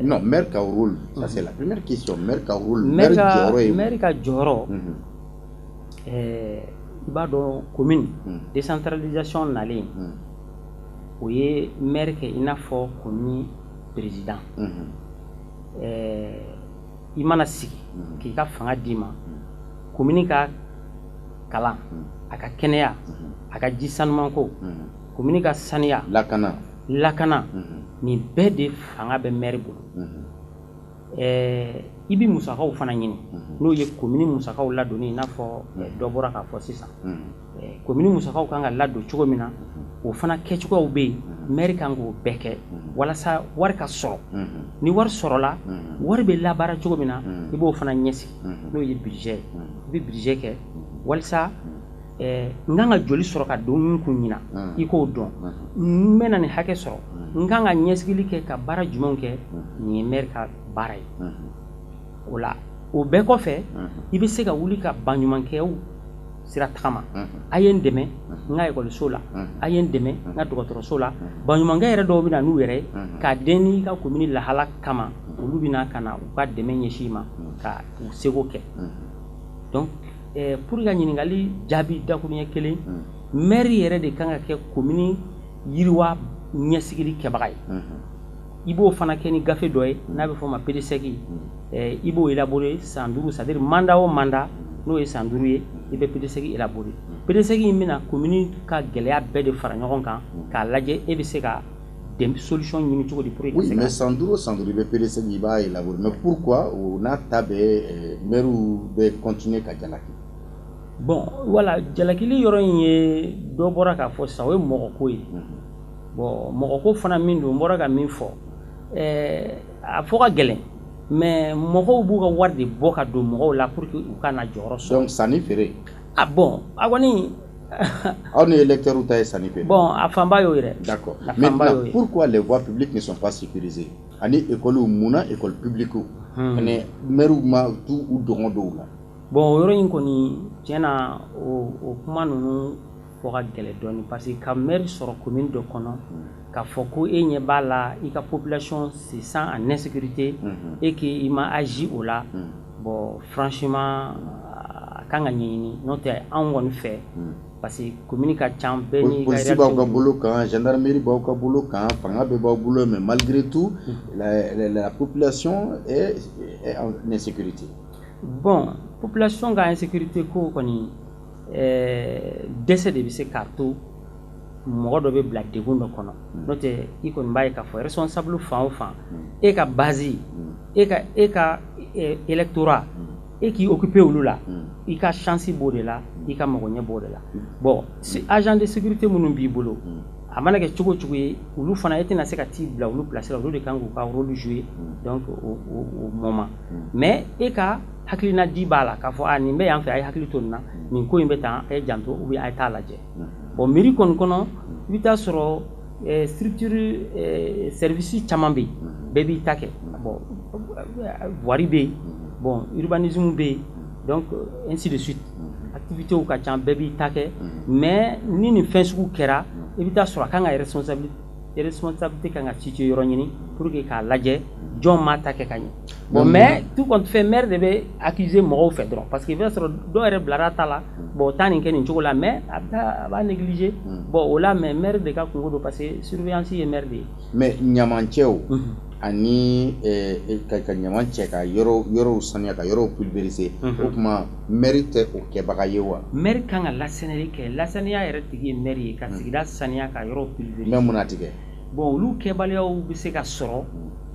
A: non maire ka rôle ça c'est la première question maire ka rôle
B: maire ka jɔyɔrɔ i b'a dɔn commune décentralisation nalen o ye maire kɛ i n'a fɔ komi président i mana sigi k'i ka fanga d'i ma commune ka kalan a ka kɛnɛya a ka ji sanumanko commune ka saniya lakana nin bɛɛ de fanga bɛ maire bolo i bɛ musakaw fana ɲini n'o ye commune musakaw ladonni i n'a fɔ dɔ bɔra k'a fɔ sisan commune musakaw kan ka ladon cogo min na o fana kɛcogoyaw bɛ yen maire kan k'o bɛɛ kɛ walasa wari ka sɔrɔ ni wari sɔrɔla wari bɛ labaara cogo min na i b'o fana ɲɛsigi n'o ye budget i bɛ budget kɛ walasa n kan ka joli sɔrɔ ka don min kun ɲina i k'o dɔn n bɛna nin hakɛ sɔrɔ n kan ka ɲɛsigili kɛ ka baara jumɛnw kɛ nin ye maire ka baara ye o la o bɛɛ kɔfɛ i bɛ se ka wuli ka baɲumankɛw sira tagama a ye n dɛmɛ n ka ekɔliso la a ye n dɛmɛ n ka dɔgɔtɔrɔso la baɲumankɛ yɛrɛ dɔw bɛ na n'u yɛrɛ k'a den n'i ka commune lahala kama olu bɛ na ka na u ka dɛmɛ ɲɛsin i ma ka u seko kɛ donc pour ka ɲininkali jaabi dakuruɲɛ kelen maire yɛrɛ de kan ka kɛ commune yiriwa ɲɛsigili kɛbaga ye i b'o fana kɛ ni gafe dɔ ye n'a bɛ fɔ o ma PDCEC i b'o élaborer san 5 c'est à dire mandat o mandat n'o ye san 5 ye i bɛ PDCEC élaborer PDCEC in bɛna commune ka gɛlɛya bɛɛ de fara ɲɔgɔn kan k'a lajɛ e bɛ se ka solution ɲini cogo di pour
A: oui mais san 5 i bɛ PDCEC i b'a élaborer mais pourquoi o n'a ta bɛ maire bɛ continuer ka jalaki
B: bon voilà jalakili yɔrɔ in ye dɔ bɔra k'a fɔ sisan o ye mɔgɔko ye bon mɔgɔko fana min don n bɔra ka min fɔ a fɔ ka gɛlɛn mais mɔgɔw b'u ka wari de bɔ ka don mɔgɔw la pour que u ka na jɔyɔrɔ sɔrɔ
A: donc sanni feere
B: bon a kɔni
A: aw ni électeurs ta ye sanni feere
B: bon a fanba y'o yɛrɛ
A: d'accord maintenant pourquoi les voies publiques ne sont pas sécurisées ani écoles munna école publique ani maire ma tu u dɔngɔ dɔw la
B: bon o yɔrɔ in kɔni tiɲɛna o kuma ninnu fo ka gɛlɛ dɔɔni parce que ka maire sɔrɔ commune dɔ kɔnɔ k'a fɔ ko e ɲɛ b'a la i ka population se sent en insécurité et que i ma agi o la bon franchement a kan ka ɲɛɲini n'o tɛ anw kɔni fɛ parce que commune ka ca bɛɛ ni
A: polisi b'aw ka bolo kan gendarmerie b'aw ka bolo kan fanga bɛɛ b'aw bolo mais malgré tout la population est en insécurité.
B: Bon population ka insécurité ko kɔni dɛsɛ de bɛ se k'a to mɔgɔ dɔ bɛ bila degun dɔ kɔnɔ n'o tɛ i kɔni b'a ye k'a fɔ responsable fan o fan e ka base e ka électorat e k'i occupé olu la i ka chance b'o de la i ka magoɲɛ b'o de la bon agent de sécurité minnu b'i bolo a mana kɛ cogo cogo ye olu fana e tɛna se ka t'i bila olu place la olu de kan k'u ka rôle jouer donc au moment mais e ka hakilina di b'a la k'a fɔ nin bɛ yan fɛ a ye hakili to nin na nin ko in bɛ tan a ye janto ou bien a ye t'a lajɛ bon mairie kɔni kɔnɔ i bɛ taa sɔrɔ structure service caman bɛ yen bɛɛ b'i ta kɛ bon voirie bɛ yen bon urbanisme bɛ yen donc ainsi de suite activité ka ca bɛɛ b'i ta kɛ mais ni nin fɛn sugu kɛra i bɛ taa sɔrɔ a kan ka responsabilité kan ka situé yɔrɔ ɲini pour que k'a lajɛ jɔn m'a ta kɛ ka ɲɛ bon mais tout compte fait maire de bɛ accuser mɔgɔw fɛ dɔrɔn parce que i b'a sɔrɔ dɔw yɛrɛ bilara ta la bon taa nin kɛ nin cogo la mais a b'a négliger bon o la mais maire de ka kungo don parce que surveillance ye maire de ye.
A: mais ɲamancɛw ani ka ɲaman cɛ ka yɔrɔw sanuya ka yɔrɔw pulvériser o tuma maire tɛ o kɛbaga ye wa.
B: maire kan ka lasaniyali kɛ lasaniya yɛrɛ tigi ye maire ye ka sigida saniya ka yɔrɔw pulvériser.
A: mais mun na tigɛ.
B: bon olu kɛbaliyaw bɛ se ka sɔrɔ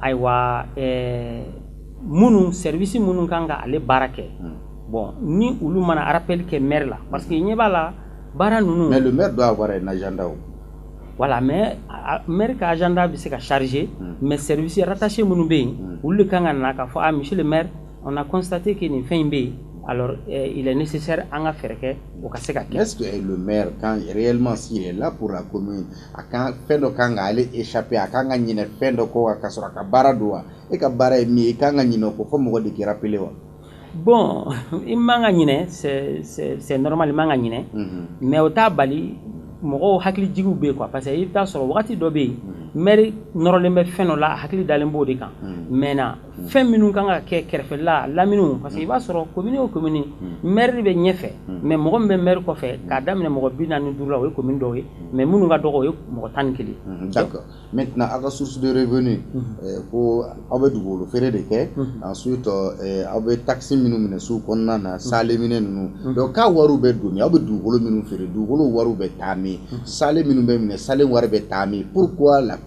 B: ayiwa minnu service minnu kan ka ale baara kɛ bon ni olu mana rappel kɛ maire la parce que ɲɛ b'a la baara ninnu.
A: mais le maire doit avoir un agenda o.
B: voilà mais maire ka agenda bɛ se ka charger mais service rattaché minnu bɛ yen olu de kan ka na k'a fɔ monsieur le maire on a constaté que nin fɛn in bɛ yen alors il est nécessaire an ka fɛɛrɛ kɛ o ka se ka kɛ.
A: est-ce que le maire quand réellement s'il est là pour la commune a kan fɛn dɔ kan ka ale échapper a kan ka ɲinɛ fɛn dɔ kɔ ka sɔrɔ a ka baara don wa e ka baara ye min ye i kan ka ɲinɛ o kɔ fɔ mɔgɔ de k'i rappeler wa.
B: bon i man ka ɲinɛ c'est normal i man ka ɲinɛ mais o t'a bali mɔgɔw hakili jigiw bɛ quoi parce que i bɛ taa sɔrɔ wagati dɔ bɛ yen maire nɔrɔlen bɛ fɛn dɔ la hakili dalen b'o de kan maintenant fɛn minnu kan ka kɛ kɛrɛfɛla laminiw parce que i b'a sɔrɔ commune o commune maire bɛ ɲɛfɛ mais mɔgɔ min bɛ maire kɔfɛ k'a daminɛ mɔgɔ 45 la o ye commune dɔw ye mais minnu ka dɔgɔ o ye mɔgɔ 11.
A: d'accord maintenant a ka source de revenu ko aw bɛ dugukolo feere de kɛ ensuite aw bɛ taxe minnu minɛ sugu kɔnɔna na sale minɛ ninnu donc k'a wariw bɛ don min aw bɛ dugukolo minnu feere dugukolo wariw bɛ taa min sale minnu bɛ minɛ sale wari bɛ taa min pourquoi la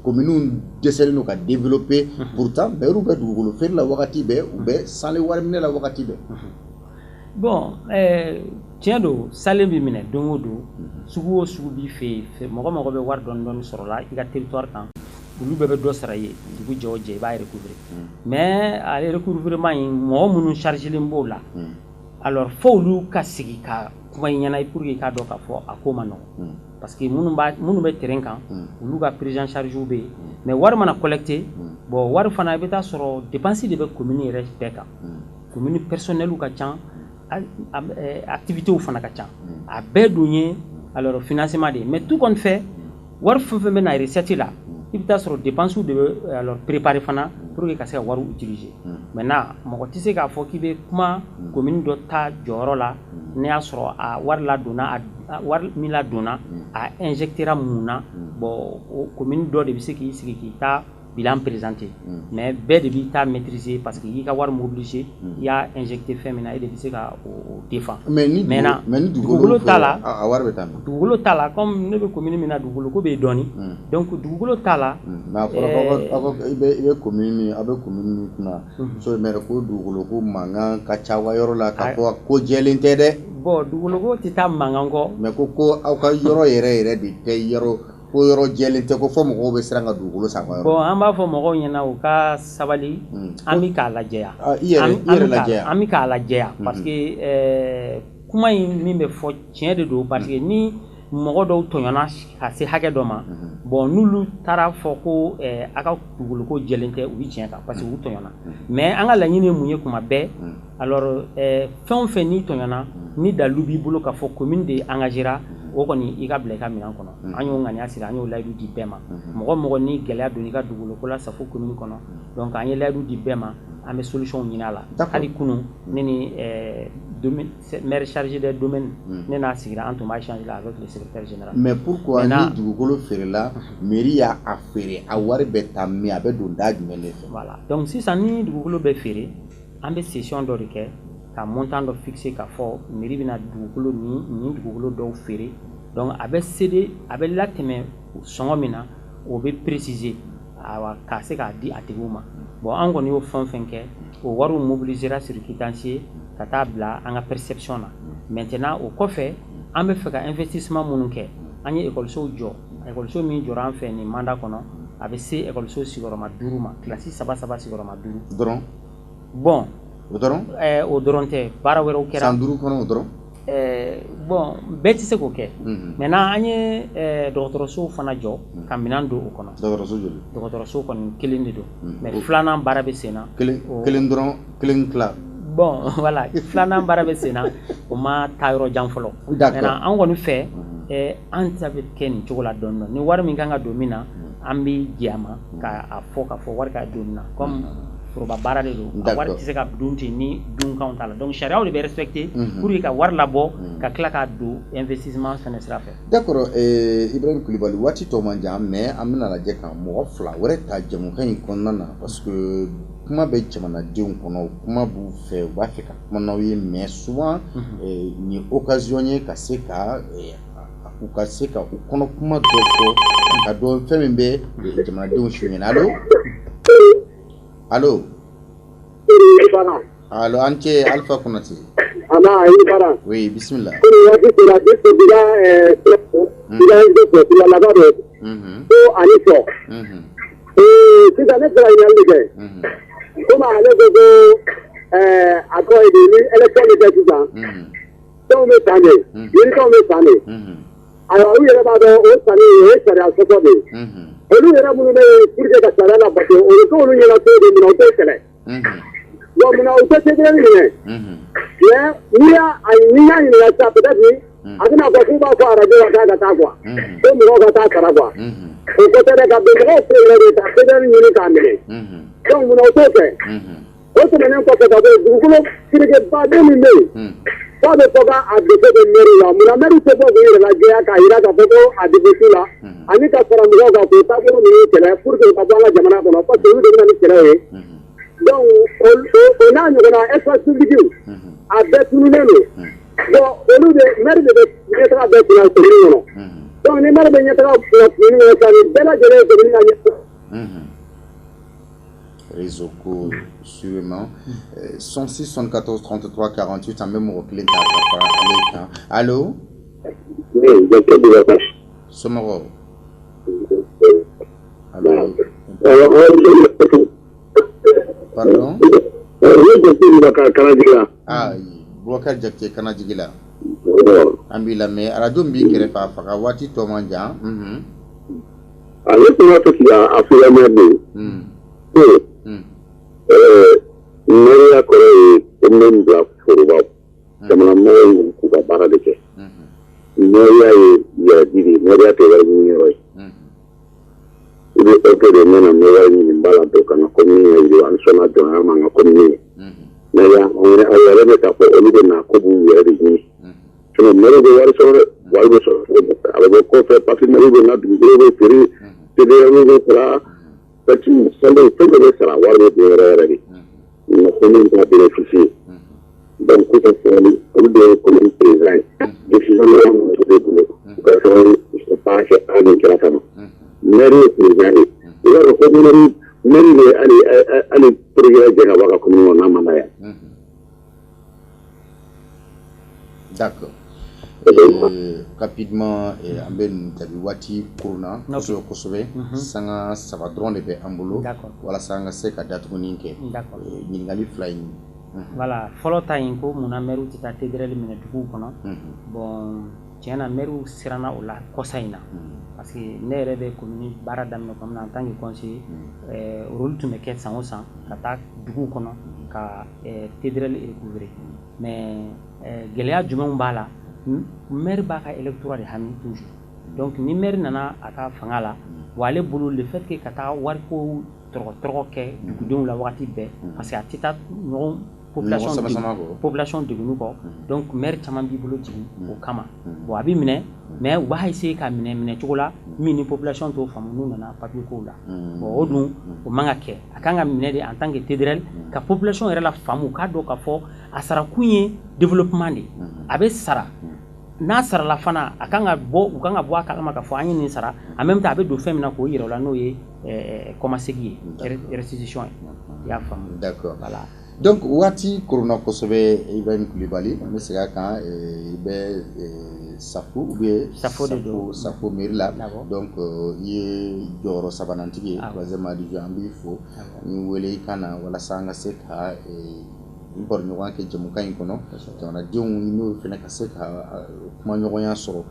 A: commune dɛsɛlen don ka développer pourtant maire bɛ dugukolo feere la wagati bɛɛ u bɛ sale wari minɛ la wagati bɛɛ.
B: bon tiɲɛ don sale bɛ minɛ don o don sugu o sugu b'i fɛ yen mɔgɔ bɛ wari dɔɔni sɔrɔ la i ka territoire kan olu bɛɛ bɛ dɔ sara i ye dugu jɛ o jɛ i b'a recouvrer mais ale recouvrement in mɔgɔ minnu chargelen b'o la alors fo olu ka sigi ka kuma i ɲɛna pour que i k'a dɔn k'a fɔ a ko ma nɔgɔn parce que minnu bɛ terrain kan olu ka prise en charge bɛ yen mais wari mana collecté bon wari fana i bɛ taa sɔrɔ dépense de bɛ commune yɛrɛ bɛɛ kan commune personnel ka ca activités fana ka ca a bɛɛ dun ye alors financement de mais tout compte fait wari fɛn fɛn bɛ na recette la i bɛ taa sɔrɔ dépense de bɛ alors préparer fana pour que ka se ka wari utiliser maintenant mɔgɔ tɛ se k'a fɔ k'i bɛ kuma commune dɔ ta jɔyɔrɔ la ne y'a sɔrɔ a wari ladonna wari min ladonna a injectera mun na bon o commune dɔ de bɛ se k'i sigi k'i ta bilan présenté mais bɛɛ de b'i ta maîtriser parce que i ka wari mobiliser i y'a injecté fɛn min na e de bɛ se ka o défend.
A: mais ni
B: dugukolo t'a la
A: a wari bɛ taa min.
B: dugukolo t'a la comme ne bɛ commune min na dugukolo ko bɛ yen dɔɔni donc dugukolo t'a la.
A: mais a fɔra i bɛ commune min a bɛ commune min kunna so maire ko dugukolo ko mankan ka ca aw ka yɔrɔ la k'a fɔ ko jɛlen tɛ dɛ.
B: bon dugukolo ko tɛ taa mankan kɔ.
A: mais ko aw ka yɔrɔ yɛrɛ de tɛ yɔrɔ. ko yɔrɔ jɛlen tɛ ko fɔ mɔgɔw bɛ siran ka dugukolo san ka yɔrɔ. bon
B: an b'a fɔ mɔgɔw ɲɛna u ka sabali an bɛ k'a lajɛya.
A: i yɛrɛ lajɛya.
B: an bɛ k'a lajɛya parce que kuma in min bɛ fɔ tiɲɛ de don parce que ni mɔgɔ dɔw tɔɲɔna ka se hakɛ dɔ ma bon n'olu taara fɔ ko a ka dugukolo ko jɛlen tɛ u bɛ tiɲɛ kan parce que u tɔɲɔna mais an ka laɲini ye mun ye kuma bɛɛ alors fɛn o fɛn n'i tɔɲɔna ni dalu b'i bolo k'a fɔ commune de engagera o kɔni i ka bila i ka minɛn kɔnɔ an y'o ŋaniya siri an y'o layidu di bɛɛ ma mɔgɔ mɔgɔ ni gɛlɛya don i ka dugukolo ko la Safo commune kɔnɔ donc an ye layidu di bɛɛ ma an bɛ solution ɲini a la hali kunun ne ni maire chargé des domaines ne n'a sigira an tun b'a échanger avec le secrétaire général.
A: Mais pourquoi ni dugukolo feerela mairie y'a feere a wari bɛ ta min a bɛ don da jumɛn de fɛ?
B: Voilà donc sisan ni dugukolo bɛ feere an bɛ session dɔ de kɛ ka montant dɔ fixer k'a fɔ mairie bɛna dugukolo ni dugukolo dɔw feere donc a bɛ céder a bɛ latɛmɛ sɔngɔ min na o bɛ préciser k'a se k'a di a tigiw ma bon an kɔni y'o fɛn fɛn kɛ o wariw mobilisera sur quittancier ka taa bila an ka perception na maintenant o kɔfɛ an bɛ fɛ ka investissement minnu kɛ an ye écoliso jɔ écoliso min jɔra an fɛ nin mandat kɔnɔ a bɛ se écoliso sigiyɔrɔma 5 ma classe 3 sigiyɔrɔma 5
A: dɔrɔn
B: bon
A: o dɔrɔn
B: o dɔrɔn tɛ baara wɛrɛw kɛra
A: san 5 kɔnɔ o dɔrɔn
B: bon bɛɛ tɛ se k'o kɛ maintenant an ye dɔgɔtɔrɔsow fana jɔ ka minɛn don o kɔnɔ
A: dɔgɔtɔrɔso joli
B: dɔgɔtɔrɔso kɔni kelen de don mais filanan baara bɛ sen na
A: kelen dɔrɔn kelen tila
B: bon voilà filanan baara bɛ sen na o ma taa yɔrɔ jan fɔlɔ maintenant an kɔni fɛ an ta bɛ kɛ nin cogo la dɔɔnin dɔɔnin ni wari min kan ka don min na an bɛ jɛ a ma k'a fɔ k'a fɔ wari ka don nin na comme foroba baara de don a wari tɛ se ka dun ten ni dunkanw t'a la donc sariyaw de bɛ respecter pour que ka wari labɔ ka tila k'a don investissement fɛnɛ sira fɛ.
A: D'accord Ibrahim Kulibali waati tɔ man jan mais an bɛna lajɛ ka mɔgɔ 2 wɛrɛ ta jɛmukan in kɔnɔna na parce que kuma bɛ jamanadenw kɔnɔ kuma b'u fɛ u b'a fɛ ka kuma n'aw ye mais souvent ni occasion ye ka se ka u kɔnɔ kuma dɔ fɔ ka dɔn fɛn min bɛ jamanadenw su ɲɛna allo allo an cɛ Alpha Konate oui bisimila
D: sisan ne sera ɲininkali kɛ komi ale ko ko a tɔgɔ ye di ni élection bɛ kɛ sisan fɛnw bɛ san de yirifɛnw bɛ san de ayiwa u yɛrɛ b'a dɔn o sanni o ye sariya sɔsɔ de ye olu yɛrɛ minnu bɛ pour que ka sariya labato o bɛ k'olu ɲɛna cogo di minɛ u t'o kɛlɛ donc munna u tɛ CDR minɛ mais n'i y'a ɲininka sisan peut-être a bɛna fɔ k'u b'a fɔ arajo la k'a ka taa quoi ko mɔgɔw ka taa sara quoi o côté de ka bɛn mɔgɔw fɛ yen de ka CDR ɲini k'a minɛ donc munna u t'o kɛ o tɛmɛnen kɔfɛ ka bɔ yen dugukolo kirikebaden min bɛ yen f'a bɛ fɔ k'a dɛsɛ bɛ mairie la munna mairie tɛ bɔ k'u yɛrɛ lajɛya k'a yira k'a fɔ ko a dɛsɛ t'u la ani ka fara mɔgɔw kan k'o taabolo ninnu kɛlɛ pour que u ka bɔ an ka jamana kɔnɔ parce que olu de bɛ na ni kɛlɛ ye donc o n'a ɲɔgɔnna espace public a bɛɛ tununnen don bon olu de maire de bɛ ɲɛtaga bɛɛ kunna commune kɔnɔ donc ni maire bɛ ɲɛtaga kunna commune kɔnɔ sisan nin bɛɛ lajɛlen ye commune ka ɲɛtaga.
A: Réseau ko sûrement 106 74 33 48 an bɛ mɔgɔ kelen ta ka fara ale kan allo somɔgɔw allo pardon Boubacar Jakite Kanajigi la an b'i lamɛn arajo min b'i kɛrɛfɛ a faga waati tɔ man jan
D: ale tun b'a fɛ k'i a fɔlɔmɛ de ko mɛriya kɔrɔ ye ko min bila foroba jamana mɔgɔw ye k'u ka baara de kɛ mɛriya ye yɛrɛdi de mɛriya tɛ wari ɲini yɔrɔ ye i bɛ fɛ de nana mɛriya ɲini b'a la dɔ ka na commune ye yiri an sɔnna jɔnya ma an ka commune ye mɛriya a yɛrɛ bɛ k'a fɔ olu bɛ na ko b'u yɛrɛ de ɲini sinon mɛriya bɛ wari sɔrɔ dɛ wari bɛ sɔrɔ a bɛ bɔ kɔfɛ parce que mɛriya bɛ na dugukolo bɛ feere CDR bɛ sara petit salaire fɛn bɛɛ bɛ sara wari bɛ don yɛrɛ yɛrɛ de mais commune t'a bénéficier donc ko ka sɔrɔli olu de ye commune président ye décision de minnu bɛ bolo u ka sɔrɔli c'est pas que an de kɛra kama mairie ye président ye i b'a dɔn ko mairie de hali président jɛ ka bɔ a ka commune kɔnɔ n'a man d'a ye.
A: D'accord. Rapidement an bɛ nin tabi waati kurunna kosɛbɛ kosɛbɛ sanga 3 dɔrɔn de bɛ an bolo walasa an ka se ka datuguni kɛ ɲininkali 2 in
B: voilà fɔlɔ ta in ko munna maire tɛ taa TDRL minɛ duguw kɔnɔ bon tiɲɛna maire siranna o la kɔsa in na parce que ne yɛrɛ bɛ commune baara daminɛ tuma min na en tant que conseiller rôle tun bɛ kɛ san o san ka taa duguw kɔnɔ ka TDRL recouvrer mais gɛlɛya jumɛnw b'a la maire b'a ka électorat de hami toujours donc ni maire nana a ka fanga la wa ale bolo le fait que ka taa wari ko tɔrɔgɔ kɛ dugudenw la wagati bɛɛ parce que a tɛ taa ɲɔgɔn population degunu kɔ donc maire caman b'i bolo jigin o kama bon a bɛ minɛ mais u b'a essayer ka minɛ cogo la min ni population t'o faamu n'u nana papier kow la bon o dun o man ka kɛ a kan ka minɛ de en tant que TDRL ka population yɛrɛ la faamu k'a dɔn k'a fɔ a sara kun ye développement de a bɛ sara n'a sarala fana a kan ka bɔ u kan ka bɔ a kalama k'a fɔ an ye nin sara en même temps a bɛ don fɛn min na k'o yira o la n'o ye kɔmasegin ye restitution ye i y'a faamu
A: d'accord
B: voilà
A: donc waati korona kosɛbɛ Ibrahim Kulibali an bɛ segin a kan i bɛ Safo ou bien Safo mairie la donc i ye jɔyɔrɔ sabanantigi ye troisième adjoint an b'i fo ni wele i kan na walasa an ka se ka n bɔra ɲɔgɔn kɛ jamukan in kɔnɔ jamanadenw n'o fana ka se ka kuma ɲɔgɔnya sɔrɔ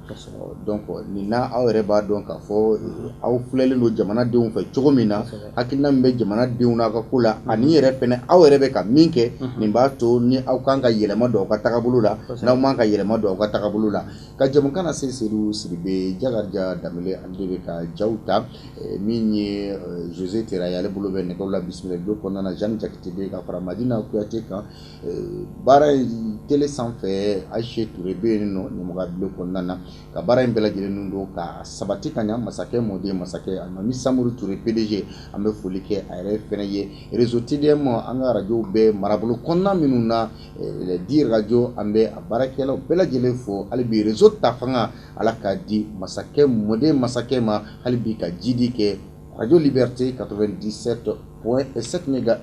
A: donc nin na aw yɛrɛ b'a dɔn k'a fɔ aw filɛlen don jamanadenw fɛ cogo min na hakilina min bɛ jamanadenw n'a ka ko la ani yɛrɛ fana aw yɛrɛ bɛ ka min kɛ nin b'a to ni aw kan ka yɛlɛma don aw ka tagabolo la n'aw man ka yɛlɛma don aw ka tagabolo la ka jamukan na se Seydou Sidibe Jakarija Danbɛlɛ ale de bɛ ka jaw ta min ye José Teraye ale bolo bɛ nɛgɛw la bisimila don kɔnɔna na Jeanne Jakite bɛ ka fara Madina Kuyate kan baara télé sanfɛ Aiche Touré bɛ yen nɔ ɲɛmɔgɔya bulon kɔnɔna na ka baara in bɛɛ lajɛlen don ka sabati ka ɲɛ masakɛ mɔden masakɛ Alimami Samori Touré PDG an bɛ foli kɛ a yɛrɛ fɛnɛ ye réseau TDM an ka radio bɛɛ marabolo kɔnɔna minnu na les 10 radio an bɛ a baarakɛlaw bɛɛ lajɛlen fo hali bi réseau ta fanga ala k'a di masakɛ mɔden masakɛ ma hali bi ka jidi kɛ radio Liberté 97.7 méga